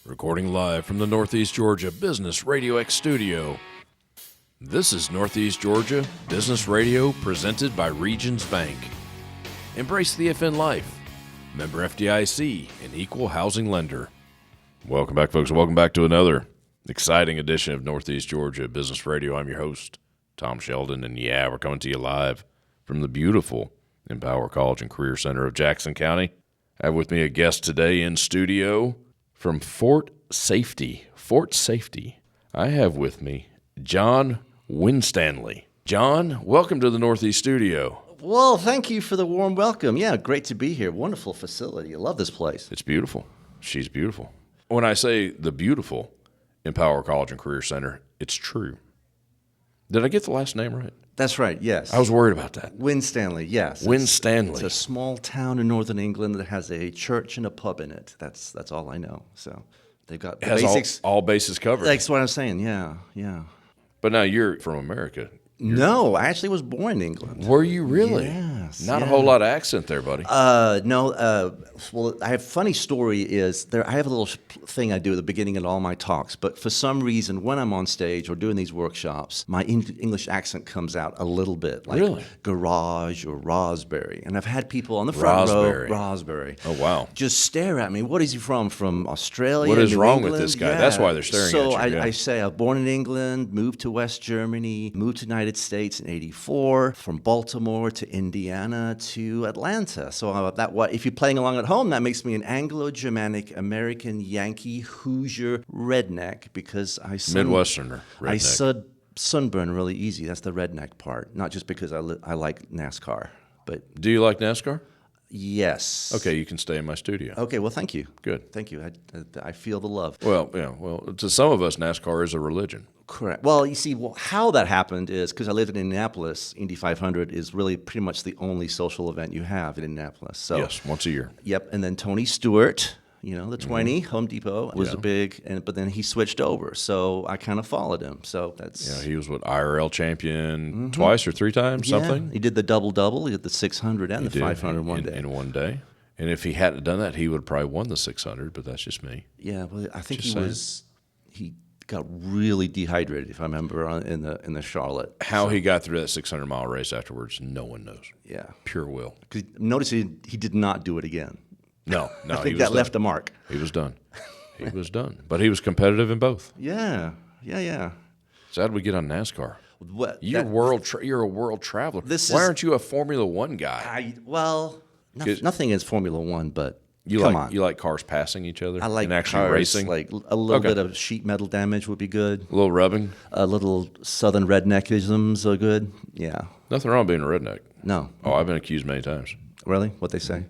Recording live from the Northeast Georgia Business RadioX studio. This is Northeast Georgia Business Radio presented by Regions Bank. Embrace the FN life. Member FDIC, an equal housing lender. Welcome back, folks. Welcome back to another exciting edition of Northeast Georgia Business Radio. I'm your host, Tom Sheldon, and we're coming to you live from the beautiful Empower College and Career Center of Jackson County. I have with me a guest today in studio from Fort Safety. I have with me John Winstanley. John, welcome to the Northeast studio. Well, thank you for the warm welcome. Yeah, great to be here. Wonderful facility. I love this place. It's beautiful. She's beautiful. When I say the beautiful Empower College and Career Center, it's true. Did I get the last name right? That's right, yes. I was worried about that. Winstanley, yes. Winstanley. It's a small town in northern England that has a church and a pub in it. That's all I know. So they've got the basics. All bases covered. That's what I'm saying, yeah. But now you're from America. No, I actually was born in England. Were you really? Yes. Not a whole lot of accent there, buddy. No. Well, I have a funny story is there. I have a little thing I do at the beginning of all my talks, but for some reason, when I'm on stage or doing these workshops, my English accent comes out a little bit, like really? Garage or Raspberry. And I've had people on the front row, Raspberry. Oh, wow. Just stare at me. What is he from Australia? What is New wrong England? with this guy? Yeah. That's why they're staring at you. So I say I was born in England, moved to West Germany, moved to the United States in '84, from Baltimore to Indiana to Atlanta. So if you're playing along at home, that makes me an Anglo-Germanic American Yankee Hoosier redneck because Midwesterner. Redneck. I sunburn really easy. That's the redneck part. Not just because I like NASCAR, but do you like NASCAR? Yes. Okay, you can stay in my studio. Okay, well, thank you. Good. Thank you. I feel the love. Well, to some of us, NASCAR is a religion. Correct. Well, you see, how that happened is because I lived in Indianapolis. Indy 500 is really pretty much the only social event you have in Indianapolis. So yes, once a year. Yep. And then Tony Stewart, the 20 Home Depot was but then he switched over, so I kind of followed him. So that's he was IRL champion twice or three times, something. He did the double. He did the 600 and the 500 one day in one day. And if he hadn't done that, he would have probably won the 600. But that's just me. Yeah, well, I think he got really dehydrated, if I remember, in the Charlotte. How he got through that 600-mile race afterwards, no one knows. Yeah, pure will. Because notice he did not do it again. No, I think that left a mark. He was done. He was done. But he was competitive in both. Yeah. So how did we get on NASCAR? You're a world traveler. Why aren't you a Formula One guy? Nothing against Formula One, but you like cars passing each other? I like and actually cars, racing? Like a little bit of sheet metal damage would be good. A little rubbing? A little southern redneckisms are good. Yeah. Nothing wrong with being a redneck. No. Oh, I've been accused many times. Really? What they say?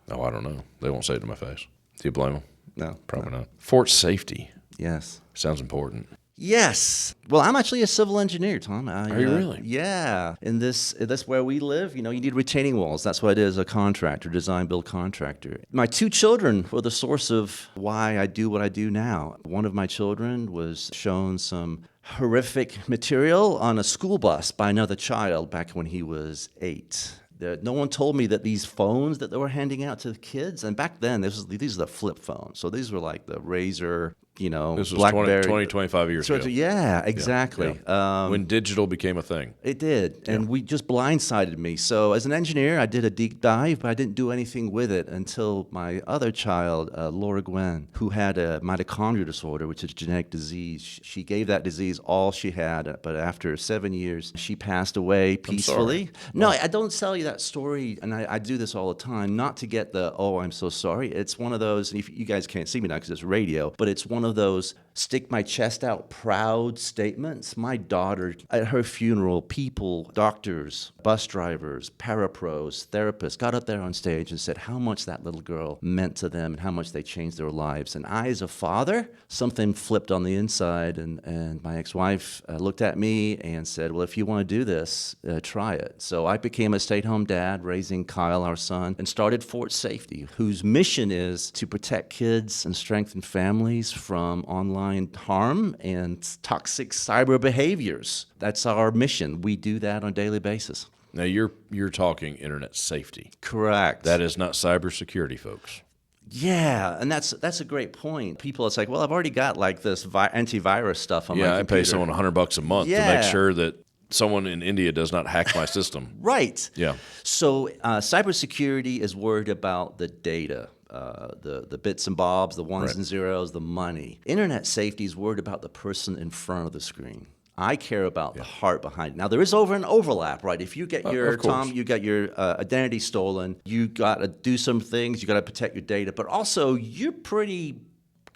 Oh, I don't know. They won't say it to my face. Do you blame them? No. Probably not. Fort Safety. Yes. Sounds important. Yes. Well, I'm actually a civil engineer, Tom. Are you really? Yeah. In this where we live, you need retaining walls. That's what it is, a contractor, design build contractor. My two children were the source of why I do what I do now. One of my children was shown some horrific material on a school bus by another child back when he was 8. No one told me that these phones that they were handing out to the kids, and back then, these are the flip phones. So these were like the Razor, this was BlackBerry. 25 years ago. Yeah, exactly. Yeah. When digital became a thing. It did, and we just blindsided me. So as an engineer, I did a deep dive, but I didn't do anything with it until my other child, Laura Gwen, who had a mitochondrial disorder, which is a genetic disease. She gave that disease all she had, but after 7 years, she passed away peacefully. No, I don't tell you that story, and I do this all the time, not to get I'm so sorry. It's one of those, and you guys can't see me now because it's radio, but it's one of those stick my chest out proud statements. My daughter, at her funeral, people, doctors, bus drivers, parapros, therapists got up there on stage and said how much that little girl meant to them and how much they changed their lives. And I, as a father, something flipped on the inside, and my ex-wife looked at me and said, well, if you want to do this, try it. So I became a stay-at-home dad, raising Kyle, our son, and started Fort Safety, whose mission is to protect kids and strengthen families from online harm and toxic cyber behaviors. That's our mission. We do that on a daily basis. Now, you're talking internet safety. Correct. That is not cybersecurity, folks. Yeah, and that's a great point. People, it's like, well, I've already got like this antivirus stuff on my Yeah, I computer. pay someone $100 a month to make sure that someone in India does not hack my system. Right. Yeah. So cybersecurity is worried about the data, the bits and bobs, the ones and zeros, the money. Internet safety is worried about the person in front of the screen. I care about the heart behind it. Now, there is an overlap, right? If you get you got your identity stolen, you got to do some things. You got to protect your data, but also you're pretty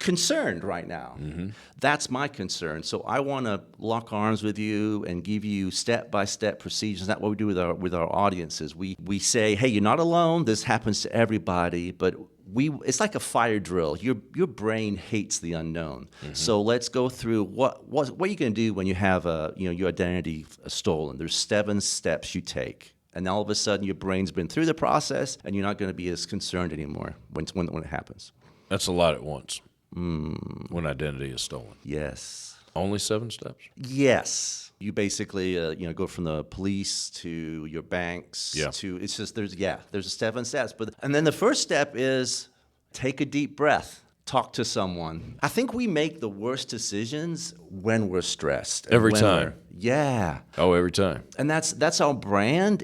concerned right now. Mm-hmm. That's my concern. So I want to lock arms with you and give you step-by-step procedures. That's what we do with our audiences. We say, hey, you're not alone. This happens to everybody, but it's like a fire drill. Your brain hates the unknown. Mm-hmm. So let's go through what are you going to do when you have your identity stolen. There's 7 steps you take. And all of a sudden your brain's been through the process and you're not going to be as concerned anymore when it happens. That's a lot at once. When identity is stolen. Yes. Only 7 steps? Yes. You basically go from the police to your banks to it's just there's 7 steps. And then the first step is take a deep breath. Talk to someone. I think we make the worst decisions when we're stressed. Every time. Yeah. Oh, every time. And that's our brand.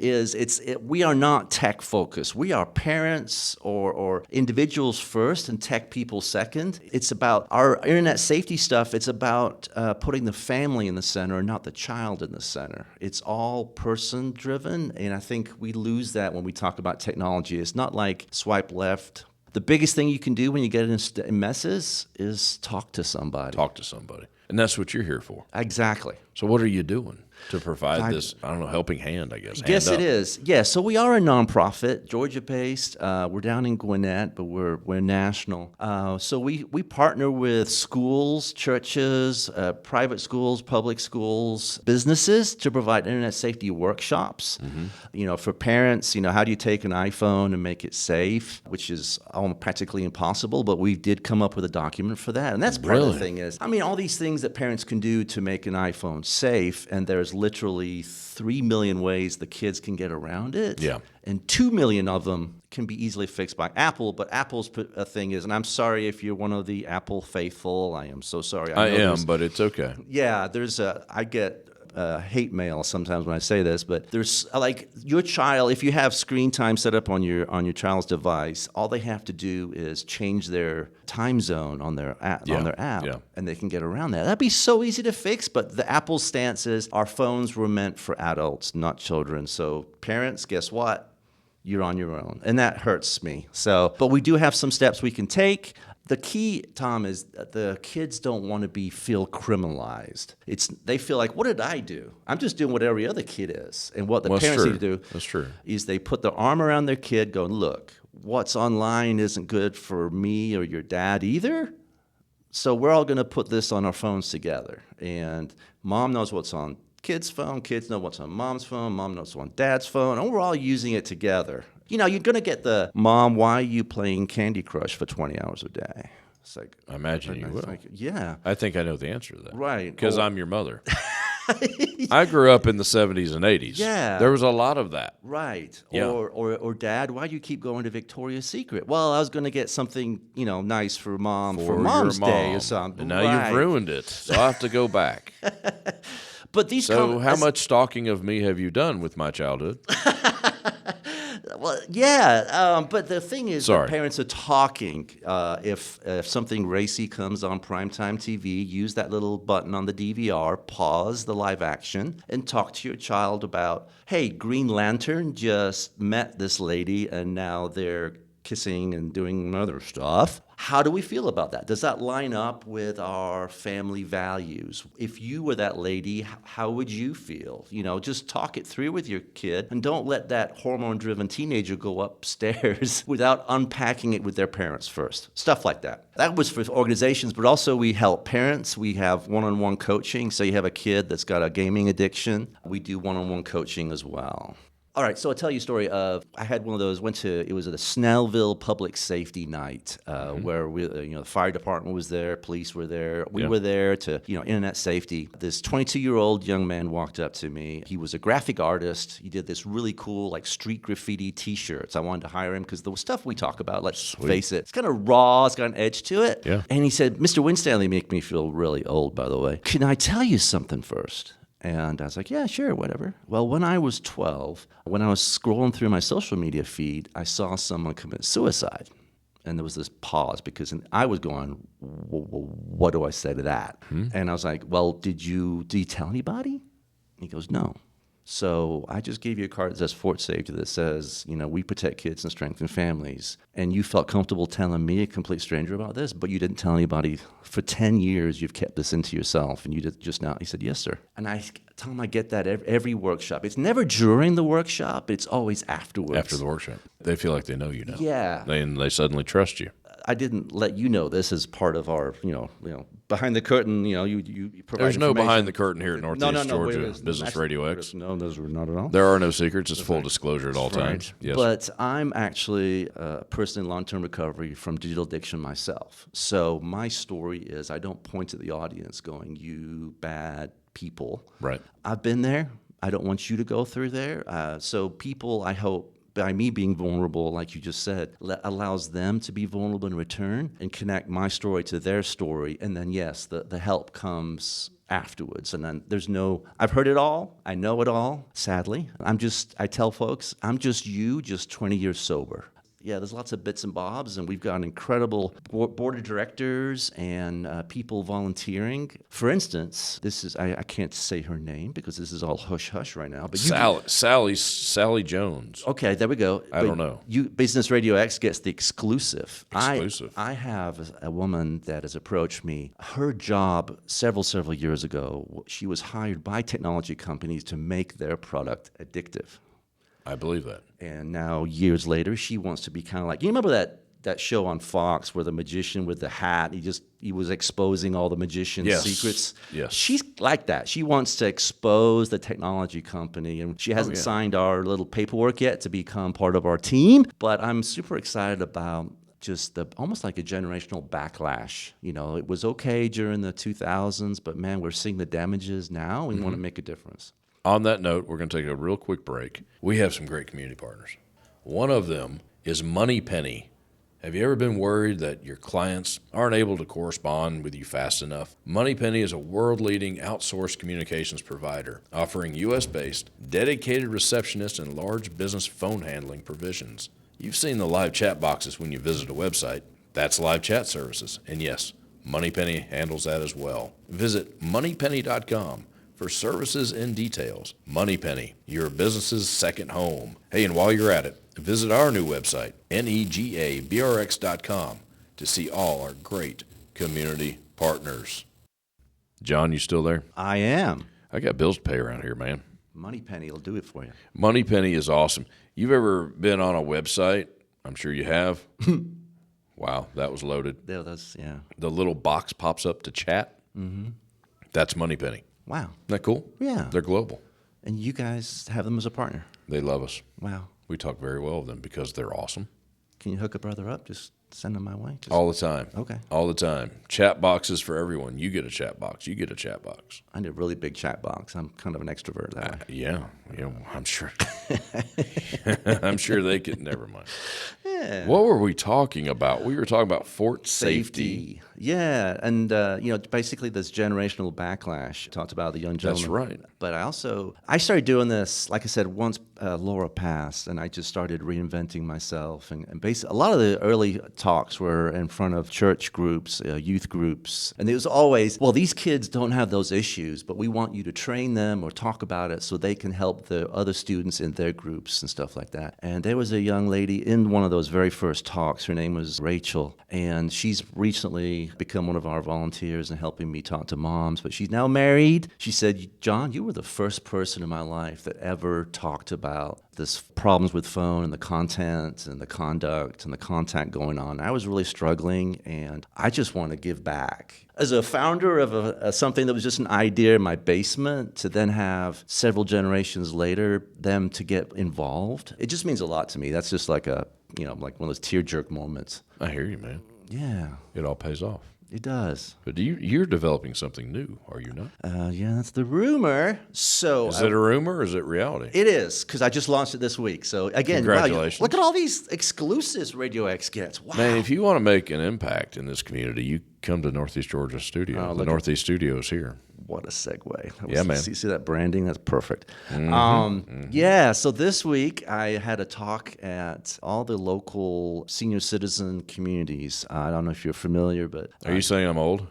We are not tech focused. We are parents or individuals first and tech people second. It's about our internet safety stuff. It's about putting the family in the center, not the child in the center. It's all person driven, and I think we lose that when we talk about technology. It's not like swipe left. The biggest thing you can do when you get in messes is talk to somebody. Talk to somebody. And that's what you're here for. Exactly. So what are you doing to provide this, helping hand, I guess? Yes, it is. Yeah, so we are a nonprofit, Georgia-based. We're down in Gwinnett, but we're national. So we partner with schools, churches, private schools, public schools, businesses to provide internet safety workshops. Mm-hmm. For parents, how do you take an iPhone and make it safe, which is practically impossible, but we did come up with a document for that. And that's part of the thing is, all these things that parents can do to make an iPhone safe, and there's literally 3 million ways the kids can get around it. Yeah. And 2 million of them can be easily fixed by Apple. But Apple's thing is, and I'm sorry if you're one of the Apple faithful. I am so sorry. I am, but it's okay. Yeah, I get hate mail sometimes when I say this, but there's like your child, if you have screen time set up on your child's device, all they have to do is change their time zone on their app, and they can get around that. That'd be so easy to fix, but the Apple stance is our phones were meant for adults, not children. So parents, guess what? You're on your own, and that hurts me. So, but we do have some steps we can take. The key, Tom, is that the kids don't want to feel criminalized. They feel like, what did I do? I'm just doing what every other kid is. And what the parents need to do is they put their arm around their kid going, look, what's online isn't good for me or your dad either. So we're all going to put this on our phones together. And mom knows what's on kid's phone, kids know what's on mom's phone, mom knows what's on dad's phone, and we're all using it together. You're going to get the, Mom, why are you playing Candy Crush for 20 hours a day? It's like, I imagine you will. Yeah. I think I know the answer to that. Right. Because I'm your mother. I grew up in the 70s and 80s. Yeah. There was a lot of that. Right. Yeah. Or Dad, why do you keep going to Victoria's Secret? Well, I was going to get something, nice for Mom for Mom's Day or something. And now you've ruined it, so I have to go back. But these how much stalking of me have you done with my childhood? Well, yeah, but the thing is that parents are talking. If something racy comes on primetime TV, use that little button on the DVR, pause the live action, and talk to your child about, hey, Green Lantern just met this lady, and now they're kissing and doing other stuff. How do we feel about that? Does that line up with our family values? If you were that lady, how would you feel? Just talk it through with your kid, and don't let that hormone-driven teenager go upstairs without unpacking it with their parents first. Stuff like that. That was for organizations, but also we help parents. We have one-on-one coaching. So you have a kid that's got a gaming addiction. We do one-on-one coaching as well. All right, so I'll tell you a story of I had one of those. It was at a Snellville Public Safety Night where the fire department was there, police were there, we Yeah. were there to internet safety. This 22-year-old young man walked up to me. He was a graphic artist. He did this really cool like street graffiti T-shirts. I wanted to hire him because the stuff we talk about, let's face it, it's kind of raw. It's got an edge to it. Yeah. And he said, "Mr. Winstanley, make me feel really old, by the way. Can I tell you something first?" And I was like, "Yeah, sure, whatever." Well, when I was 12, when I was scrolling through my social media feed, I saw someone commit suicide. And there was this pause because I was going, what do I say to that? And I was like, "Well, did you tell anybody?" And he goes, "No." So I just gave you a card that says Fort Safety that says, we protect kids and strengthen families. And you felt comfortable telling me, a complete stranger, about this, but you didn't tell anybody. For 10 years, you've kept this into yourself. And you did just now. He said, "Yes, sir." And I tell him I get that every workshop. It's never during the workshop. It's always afterwards. After the workshop. They feel like they know you now. Yeah. They suddenly trust you. I didn't let you know this as part of our, behind the curtain, you provide There's no information. behind the curtain here at Northeast Georgia wait, Business Radio X. No, those were not at all. There are no secrets. It's full disclosure at all times. Yes. But I'm actually a person in long-term recovery from digital addiction myself. So my story is I don't point to the audience going, "You bad people." Right. I've been there. I don't want you to go through there. So people, I hope, by me being vulnerable, like you just said, allows them to be vulnerable in return and connect my story to their story. And then, yes, the help comes afterwards. And then I've heard it all. I know it all, sadly. I tell folks, I'm just 20 years sober. Yeah, there's lots of bits and bobs, and we've got an incredible board of directors and people volunteering. For instance, I can't say her name because this is all hush-hush right now. But Sally Jones. Okay, there we go. I don't know. Business Radio X gets the exclusive. Exclusive. I have a woman that has approached me. Her job several years ago, she was hired by technology companies to make their product addictive. I believe that. And now, years later, she wants to be kind of like, you remember that show on Fox where the magician with the hat, he was exposing all the magician's secrets? Yes. She's like that. She wants to expose the technology company, and she hasn't signed our little paperwork yet to become part of our team. But I'm super excited about just almost like a generational backlash. It was okay during the 2000s, but man, we're seeing the damages now. We want to make a difference. On that note, we're going to take a real quick break. We have some great community partners. One of them is MoneyPenny. Have you ever been worried that your clients aren't able to correspond with you fast enough? MoneyPenny is a world-leading outsourced communications provider offering U.S.-based, dedicated receptionists and large business phone handling provisions. You've seen the live chat boxes when you visit a website. That's live chat services. And yes, MoneyPenny handles that as well. Visit moneypenny.com for services and details. MoneyPenny, your business's second home. Hey, and while you're at it, visit our new website, negabrx.com, to see all our great community partners. John, you still there? I am. I got bills to pay around here, man. MoneyPenny will do it for you. MoneyPenny is awesome. You've ever been on a website? I'm sure you have. Wow, that was loaded. Yeah. The little box pops up to chat. Mm-hmm. That's MoneyPenny. Wow. Isn't that cool? Yeah. They're global. And you guys have them as a partner. They love us. Wow. We talk very well of them because they're awesome. Can you hook a brother up? Just send them my way? All the time. Okay. All the time. Chat boxes for everyone. You get a chat box. You get a chat box. I need a really big chat box. I'm kind of an extrovert that way. Yeah, I'm sure. I'm sure they could. Never mind. Yeah. What were we talking about? We were talking about Fort Safety. Yeah, and basically this generational backlash. Talked about the young gentleman. That's right. But I started doing this, like I said, once Laura passed, and I just started reinventing myself. And basically, a lot of the early talks were in front of church groups, youth groups, and it was always, well, these kids don't have those issues, but we want you to train them or talk about it so they can help the other students in their groups and stuff like that. And there was a young lady in one of those very first talks. Her name was Rachel, and she's recently become one of our volunteers and helping me talk to moms, but she's now married. She said, "John, you were the first person in my life that ever talked about this problems with phone and the content and the conduct and the contact going on. I was really struggling, and I just want to give back. As a founder of something that was just an idea in my basement, to then have several generations later them to get involved, it just means a lot to me. That's just like like one of those tear-jerk moments. I hear you, man. Yeah. It all pays off. It does. But you're developing something new, are you not? Yeah, that's the rumor. So Is it a rumor or is it reality? It is, because I just launched it this week. So again, Congratulations. Wow, look at all these exclusives RadioX gets. Wow. Man, if you want to make an impact in this community, you come to Northeast Georgia Studio. The Northeast Studio is here. What a segue. Yeah, man. See that branding? That's perfect. Yeah, so this week I had a talk at all the local senior citizen communities. I don't know if you're familiar, but... Are you saying I'm old?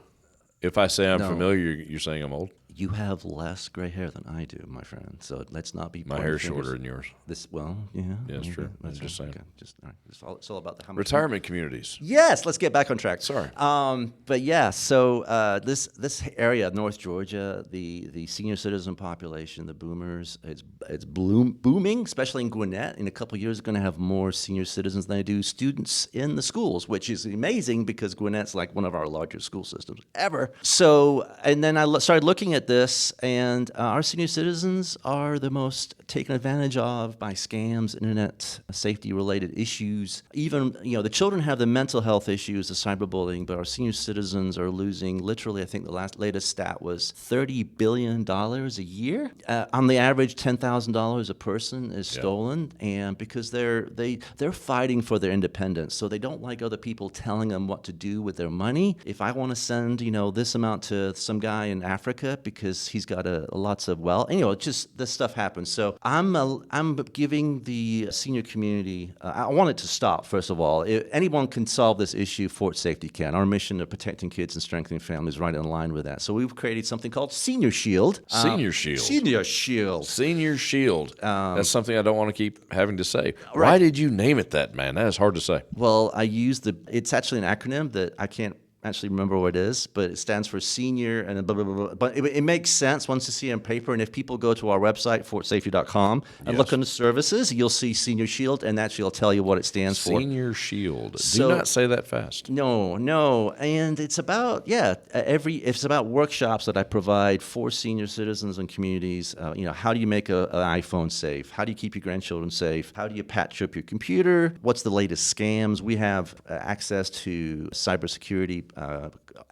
If I say I'm No. familiar, you're saying I'm old? You have less gray hair than I do, my friend. So let's not be. My hair's shorter than yours. Yeah. Yeah, it's true. I'm That's just right. saying. Okay. All right. It's all about the how much. Retirement communities. Yes, let's get back on track. Sorry. But yeah, so this area, North Georgia, the senior citizen population, the boomers, it's booming, especially in Gwinnett. In a couple of years, going to have more senior citizens than I do students in the schools, which is amazing because Gwinnett's like one of our largest school systems ever. So, and then I started looking at this, and our senior citizens are the most taken advantage of by scams, internet safety-related issues. Even, the children have the mental health issues, the cyberbullying, but our senior citizens are losing, literally, I think the latest stat was $30 billion a year. On the average, $10,000 a person is stolen, and because they're fighting for their independence, so they don't like other people telling them what to do with their money. If I want to send, this amount to some guy in Africa because he's got lots of wealth, just this stuff happens. So I'm giving the senior community. I want it to stop. First of all, if anyone can solve this issue, Fort Safety can. Our mission of protecting kids and strengthening families is right in line with that. So we've created something called Senior Shield. Senior Shield. Senior Shield. Senior Shield. That's something I don't want to keep having to say. Right. Why did you name it that, man? That is hard to say. Well, it's actually an acronym that I can't actually remember what it is, but it stands for senior and blah, blah, blah, blah. But it makes sense once you see it on paper. And if people go to our website, fortsafety.com, and look under services, you'll see Senior Shield, and actually will tell you what it stands for. Senior Shield. Do not say that fast. No. And it's about, it's about workshops that I provide for senior citizens and communities. How do you make an iPhone safe? How do you keep your grandchildren safe? How do you patch up your computer? What's the latest scams? We have access to cybersecurity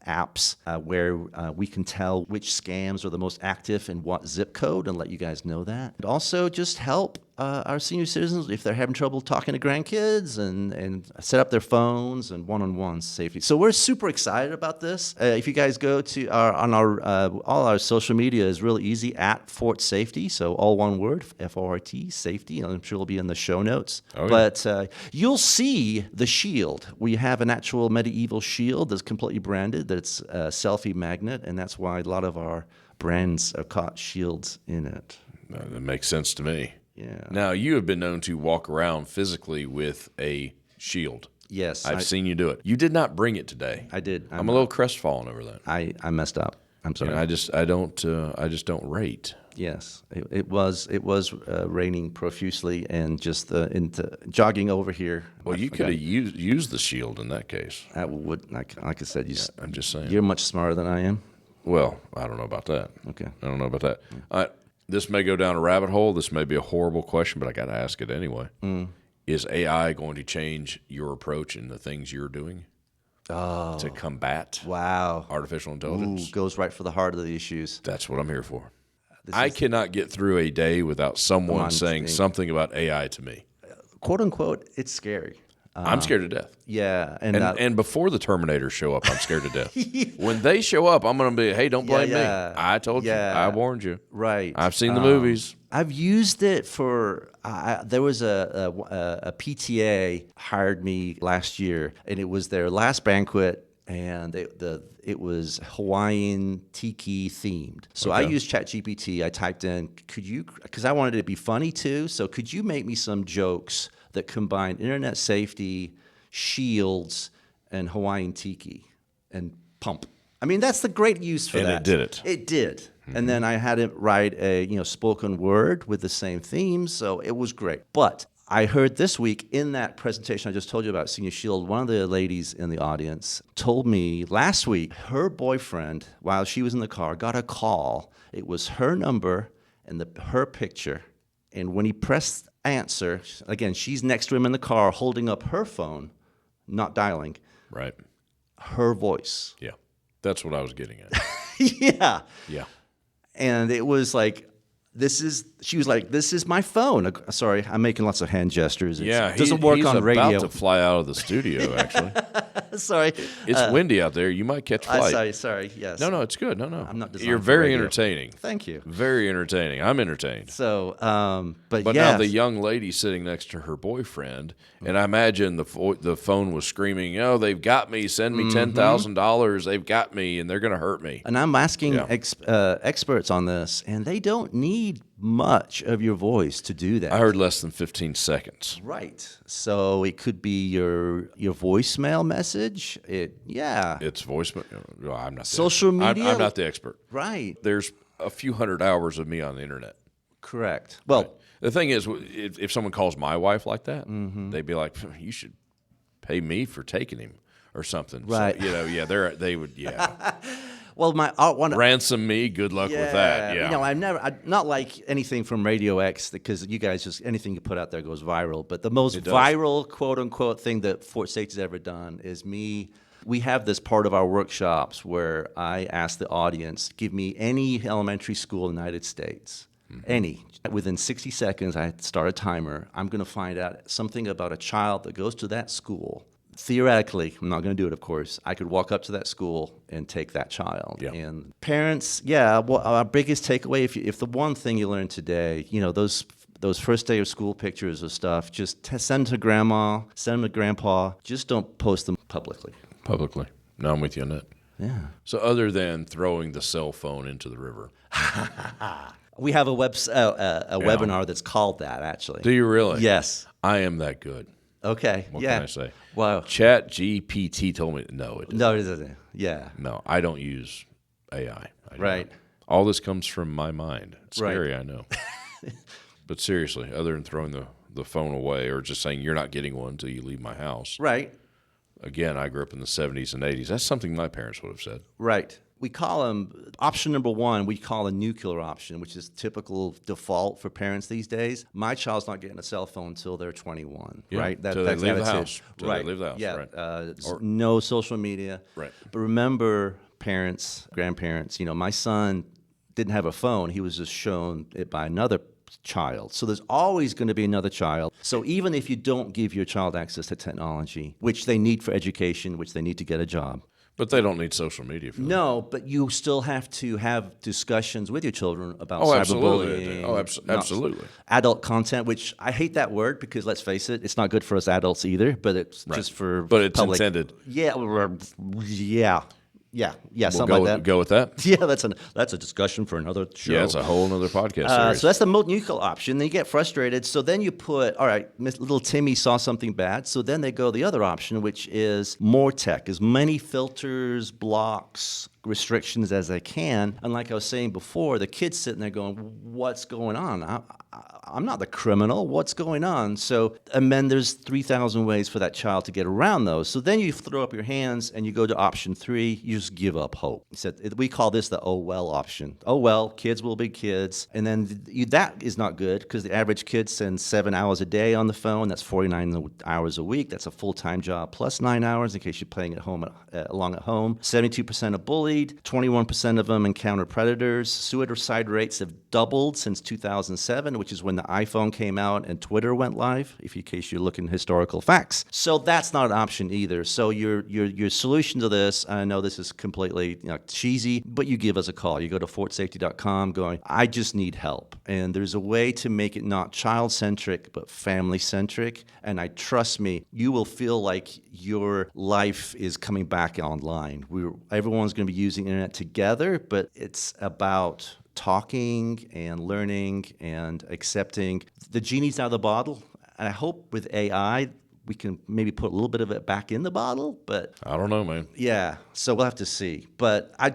apps where we can tell which scams are the most active in what zip code and let you guys know that. And also just help our senior citizens if they're having trouble talking to grandkids and set up their phones and one-on-one safety. So we're super excited about this. If you guys go to all our social media is really easy, at Fort Safety, so all one word, FORT, safety. I'm sure it'll be in the show notes. Oh, yeah. But you'll see the shield. We have an actual medieval shield that's completely branded, that's a selfie magnet, and that's why a lot of our brands are caught shields in it. That makes sense to me. Yeah. Now, you have been known to walk around physically with a shield. Yes. I've seen you do it. You did not bring it today. I did. I'm a little crestfallen over that. I messed up. I'm sorry. I just don't rate. Yes, it was raining profusely, and just into jogging over here. Well, you could have used the shield in that case. I would, like I said, I'm just saying. You're much smarter than I am. Well, I don't know about that. Okay. I don't know about that. Yeah. This may go down a rabbit hole. This may be a horrible question, but I got to ask it anyway. Is AI going to change your approach in the things you're doing to combat artificial intelligence? Goes right for the heart of the issues. That's what I'm here for. I cannot get through a day without someone saying something about AI to me. Quote unquote, it's scary. I'm scared to death. Yeah. And before the Terminators show up, I'm scared to death. When they show up, I'm going to be, hey, don't blame me. I told you. I warned you. Right. I've seen the movies. I've used it for, there was a PTA hired me last year, and it was their last banquet, and it was Hawaiian tiki themed. So I used ChatGPT. I typed in, because I wanted it to be funny too, so could you make me some jokes that combine internet safety, shields, and Hawaiian tiki and pump? I mean, that's the great use for that. And it did it. It did. And then I had him write a spoken word with the same themes, so it was great. But I heard this week in that presentation I just told you about, Senior Shield, one of the ladies in the audience told me last week her boyfriend, while she was in the car, got a call. It was her number and her picture. And when he pressed answer, again, she's next to him in the car holding up her phone, not dialing. Right. Her voice. Yeah. That's what I was getting at. Yeah. Yeah. And it was like, she was like, this is my phone. Sorry, I'm making lots of hand gestures. It doesn't work on radio. He's about to fly out of the studio, actually. Sorry. It's windy out there. You might catch flight. Sorry, yes. No, it's good. No. I'm not designed You're for very radio. entertaining. Thank you. Very entertaining. I'm entertained. So, but yes. now the young lady sitting next to her boyfriend, and I imagine the phone was screaming, "Oh, they've got me. Send me $10,000. They've got me, and they're going to hurt me." And I'm asking experts on this, and they don't need much of your voice to do that. I heard less than 15 seconds. Right. So it could be your voicemail message. It's voicemail. Well, I'm not social media. I'm not the expert. Right. There's a few hundred hours of me on the internet. Correct. Well, right. The thing is, if someone calls my wife like that, they'd be like, "You should pay me for taking him or something." Right. So, they would. Well, ransom me. Good luck with that. Yeah. I'm not like anything from RadioX, because you guys just anything you put out there goes viral. But the most viral, quote unquote, thing that Fort Safety's ever done is me. We have this part of our workshops where I ask the audience, give me any elementary school in the United States, any. Within 60 seconds, I start a timer. I'm going to find out something about a child that goes to that school. Theoretically, I'm not going to do it, of course. I could walk up to that school and take that child. Yeah. And parents, well, our biggest takeaway, if the one thing you learned today, those first day of school pictures of stuff, just send them to grandma, send them to grandpa. Just don't post them publicly. No, I'm with you on that. Yeah. So other than throwing the cell phone into the river. We have a webinar that's called that, actually. Do you really? Yes. I am that good. Okay. What can I say? Wow. ChatGPT told me no. It doesn't. No, it doesn't. Yeah. No, I don't use AI. Right. All this comes from my mind. It's scary, Right. I know. But seriously, other than throwing the phone away or just saying you're not getting one until you leave my house. Right. Again, I grew up in the 70s and 80s. That's something my parents would have said. Right. We call them, option number one, we call a nuclear option, which is typical default for parents these days. My child's not getting a cell phone until they're 21, right? Till they leave the house. Right. They leave the house, yeah. right. No social media. Right. But remember, parents, grandparents, my son didn't have a phone. He was just shown it by another child. So there's always going to be another child. So even if you don't give your child access to technology, which they need for education, which they need to get a job. But they don't need social media for that. No, but you still have to have discussions with your children about cyberbullying. cyberbullying. Absolutely. Adult content, which I hate that word because let's face it, it's not good for us adults either, but it's just for But it's public. intended. Yeah, something like that. Go with that? Yeah, that's a discussion for another show. Yeah, it's a whole other podcast series. So that's the nuclear option. Then you get frustrated. So then you put, all right, little Timmy saw something bad. So then they go the other option, which is more tech, as many filters, blocks, restrictions as they can. And like I was saying before, the kid's sitting there going, what's going on? I'm not the criminal. What's going on? So, and then there's 3,000 ways for that child to get around those. So then you throw up your hands and you go to option 3. You just give up hope. We call this the oh well option. Oh well, kids will be kids. And then that is not good because the average kid spends 7 hours a day on the phone. That's 49 hours a week. That's a full-time job plus 9 hours in case you're playing along at home. 72% are bullied. 21% of them encounter predators. Suicide rates have doubled since 2007, which is when the iPhone came out and Twitter went live, in case you're looking historical facts. So that's not an option either. So your solution to this, I know this is completely cheesy, but you give us a call. You go to fortsafety.com going, I just need help. And there's a way to make it not child-centric, but family-centric. And trust me, you will feel like your life is coming back online. Everyone's going to be using the internet together, but it's about talking and learning and accepting. The genie's out of the bottle. And I hope with AI, we can maybe put a little bit of it back in the bottle, but I don't know, man. Yeah, so we'll have to see. But I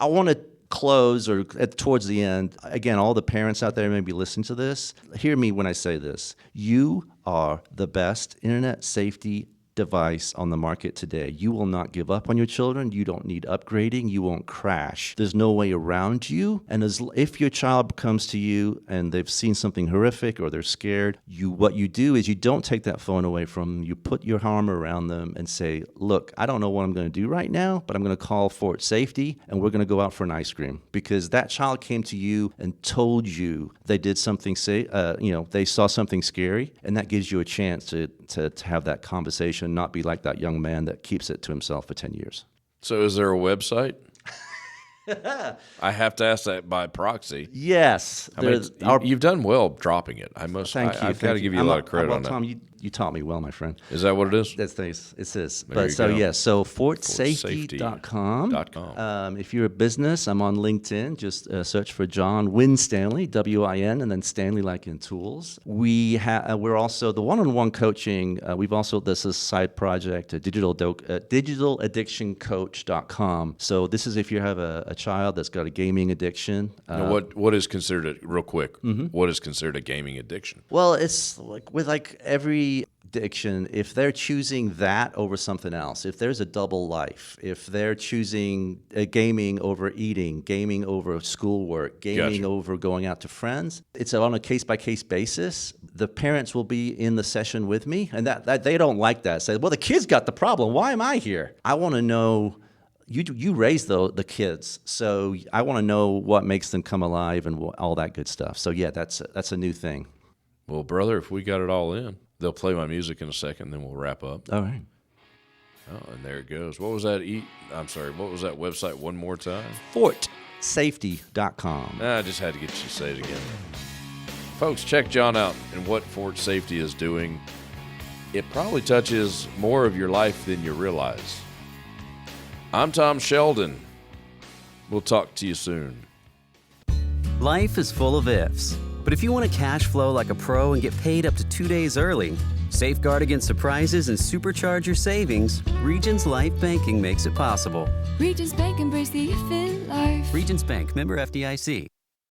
want to close or towards the end, again, all the parents out there may be listening to this. Hear me when I say this. You are the best internet safety device on the market today. You will not give up on your children. You don't need upgrading. You won't crash. There's no way around you. And if your child comes to you and they've seen something horrific or they're scared, what you do is you don't take that phone away from them. You put your arm around them and say, look, I don't know what I'm going to do right now, but I'm going to call Fort Safety and we're going to go out for an ice cream, because that child came to you and told you they did something, they saw something scary, and that gives you a chance to have that conversation, not be like that young man that keeps it to himself for 10 years. So is there a website? I have to ask that by proxy. Yes. You've done well dropping it. I've got to give you a lot of credit on that. Tom, you taught me well, my friend. Is that what it is? That's nice. It is. There you go. So fortsafety.com. If you're a business, I'm on LinkedIn. Just search for John Winstanley, W-I-N, and then Stanley like in tools. We're also the one-on-one coaching. This is a side project, digitaladdictioncoach.com. So this is if you have a child that's got a gaming addiction. Now, what is considered real quick? What is considered a gaming addiction? Well, it's like every addiction, if they're choosing that over something else, if there's a double life, if they're choosing gaming over eating, gaming over schoolwork, gaming over going out to friends, it's on a case-by-case basis. The parents will be in the session with me, and that they don't like that. Say, well, the kid's got the problem. Why am I here? I want to know. You raise the kids, so I want to know what makes them come alive and all that good stuff. So yeah, that's a new thing. Well, brother, if we got it all in, they'll play my music in a second, then we'll wrap up. All right. Oh, and there it goes. What was that? What was that website one more time? FortSafety.com. I just had to get you to say it again. Folks, check John out and what Fort Safety is doing. It probably touches more of your life than you realize. I'm Tom Sheldon. We'll talk to you soon. Life is full of ifs. But if you want to cash flow like a pro and get paid up to 2 days early, safeguard against surprises and supercharge your savings, Regions Life Banking makes it possible. Regions Bank, embrace the if in life. Regions Bank, member FDIC.